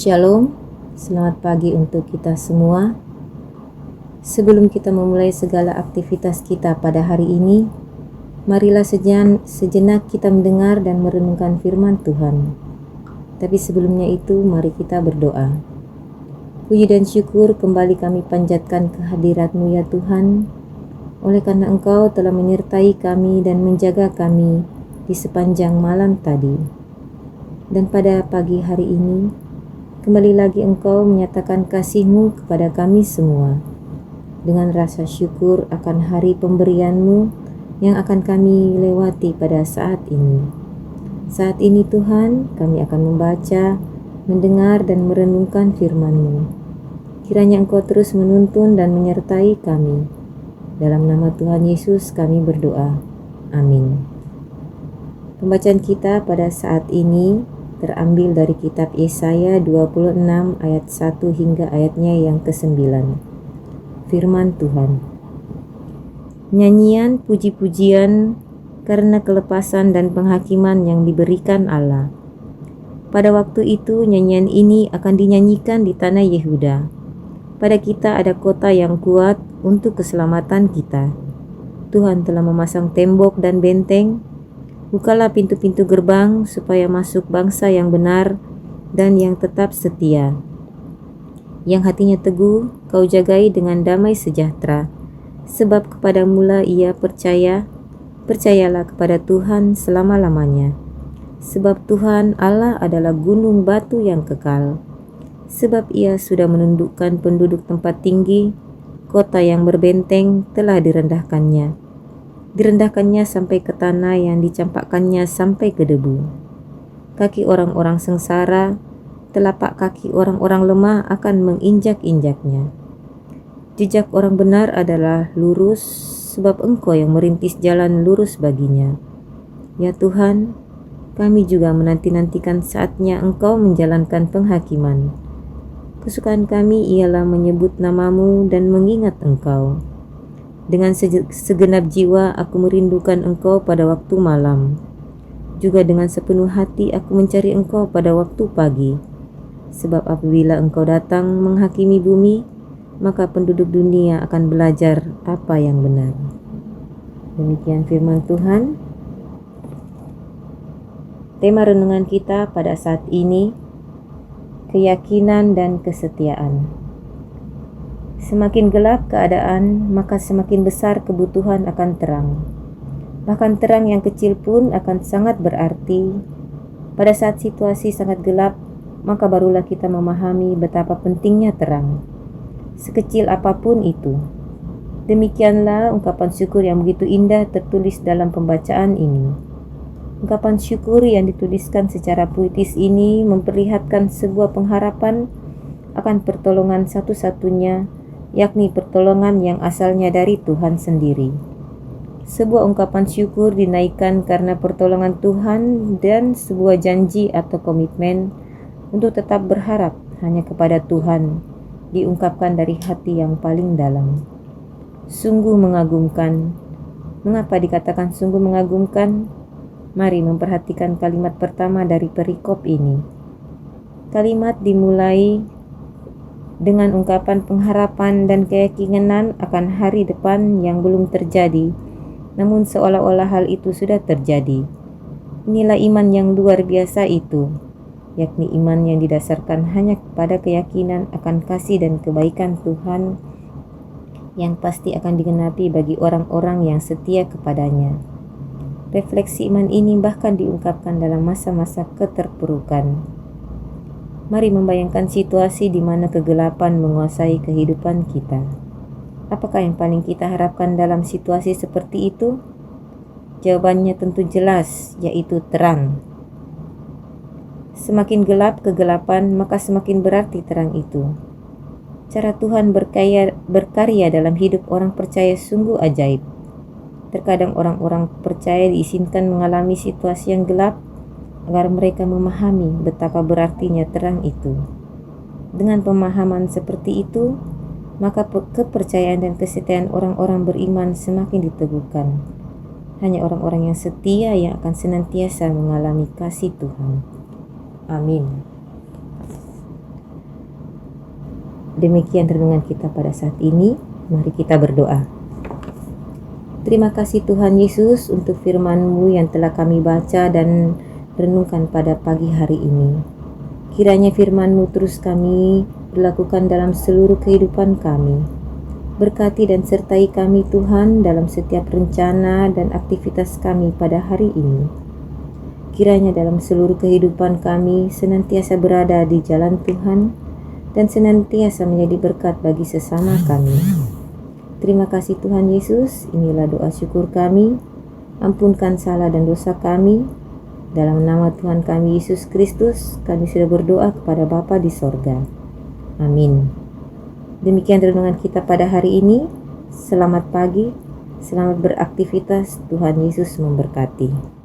Shalom, selamat pagi untuk kita semua. Sebelum kita memulai segala aktivitas kita pada hari ini, marilah sejenak kita mendengar dan merenungkan firman Tuhan. Tapi sebelumnya itu, mari kita berdoa. Puji dan syukur kembali kami panjatkan kehadirat-Mu ya Tuhan, oleh karena Engkau telah menyertai kami dan menjaga kami di sepanjang malam tadi. Dan pada pagi hari ini, kembali lagi Engkau menyatakan kasih-Mu kepada kami semua. Dengan rasa syukur akan hari pemberian-Mu yang akan kami lewati pada saat ini. Saat ini Tuhan, kami akan membaca, mendengar dan merenungkan firman-Mu. Kiranya Engkau terus menuntun dan menyertai kami. Dalam nama Tuhan Yesus kami berdoa. Amin. Pembacaan kita pada saat ini terambil dari kitab Yesaya 26 ayat 1 hingga ayatnya yang ke-9. Firman Tuhan. Nyanyian puji-pujian karena kelepasan dan penghakiman yang diberikan Allah. Pada waktu itu nyanyian ini akan dinyanyikan di tanah Yehuda. Pada kita ada kota yang kuat untuk keselamatan kita. Tuhan telah memasang tembok dan benteng. Bukalah pintu-pintu gerbang supaya masuk bangsa yang benar dan yang tetap setia. Yang hatinya teguh, kau jagai dengan damai sejahtera. Sebab kepadamulah ia percaya, percayalah kepada Tuhan selama-lamanya. Sebab Tuhan Allah adalah gunung batu yang kekal. Sebab ia sudah menundukkan penduduk tempat tinggi, kota yang berbenteng telah direndahkannya. Direndahkannya sampai ke tanah yang dicampakkannya sampai ke debu. Kaki orang-orang sengsara, telapak kaki orang-orang lemah akan menginjak-injaknya. Jejak orang benar adalah lurus, sebab Engkau yang merintis jalan lurus baginya. Ya Tuhan, kami juga menanti-nantikan saatnya Engkau menjalankan penghakiman. Kesukaan kami ialah menyebut nama-Mu dan mengingat Engkau. Dengan segenap jiwa aku merindukan Engkau pada waktu malam. Juga dengan sepenuh hati aku mencari Engkau pada waktu pagi. Sebab apabila Engkau datang menghakimi bumi, maka penduduk dunia akan belajar apa yang benar. Demikian firman Tuhan. Tema renungan kita pada saat ini, keyakinan dan kesetiaan. Semakin gelap keadaan, maka semakin besar kebutuhan akan terang. Bahkan terang yang kecil pun akan sangat berarti. Pada saat situasi sangat gelap, maka barulah kita memahami betapa pentingnya terang. Sekecil apapun itu. Demikianlah ungkapan syukur yang begitu indah tertulis dalam pembacaan ini. Ungkapan syukur yang dituliskan secara puitis ini memperlihatkan sebuah pengharapan akan pertolongan satu-satunya, yakni pertolongan yang asalnya dari Tuhan sendiri. Sebuah ungkapan syukur dinaikkan karena pertolongan Tuhan dan sebuah janji atau komitmen untuk tetap berharap hanya kepada Tuhan diungkapkan dari hati yang paling dalam. Sungguh mengagumkan. Mengapa dikatakan sungguh mengagumkan? Mari memperhatikan kalimat pertama dari perikop ini. Kalimat dimulai dengan ungkapan pengharapan dan keyakinan akan hari depan yang belum terjadi, namun seolah-olah hal itu sudah terjadi. Inilah iman yang luar biasa itu, yakni iman yang didasarkan hanya kepada keyakinan akan kasih dan kebaikan Tuhan yang pasti akan digenapi bagi orang-orang yang setia kepadanya. Refleksi iman ini bahkan diungkapkan dalam masa-masa keterpurukan. Mari membayangkan situasi di mana kegelapan menguasai kehidupan kita. Apakah yang paling kita harapkan dalam situasi seperti itu? Jawabannya tentu jelas, yaitu terang. Semakin gelap kegelapan, maka semakin berarti terang itu. Cara Tuhan berkarya dalam hidup orang percaya sungguh ajaib. Terkadang orang-orang percaya diizinkan mengalami situasi yang gelap, agar mereka memahami betapa berartinya terang itu. Dengan pemahaman seperti itu, maka kepercayaan dan kesetiaan orang-orang beriman semakin diteguhkan. Hanya orang-orang yang setia yang akan senantiasa mengalami kasih Tuhan. Amin. Demikian renungan kita pada saat ini. Mari kita berdoa. Terima kasih Tuhan Yesus untuk firman-Mu yang telah kami baca dan renungkan pada pagi hari ini. Kiranya firman-Mu terus kami lakukan dalam seluruh kehidupan kami. Berkati dan sertai kami Tuhan dalam setiap rencana dan aktivitas kami pada hari ini. Kiranya dalam seluruh kehidupan kami senantiasa berada di jalan Tuhan dan senantiasa menjadi berkat bagi sesama kami. Terima kasih Tuhan Yesus, inilah doa syukur kami. Ampunkan salah dan dosa kami. Dalam nama Tuhan kami Yesus Kristus, kami sudah berdoa kepada Bapa di sorga. Amin. Demikian renungan kita pada hari ini. Selamat pagi, selamat beraktivitas. Tuhan Yesus memberkati.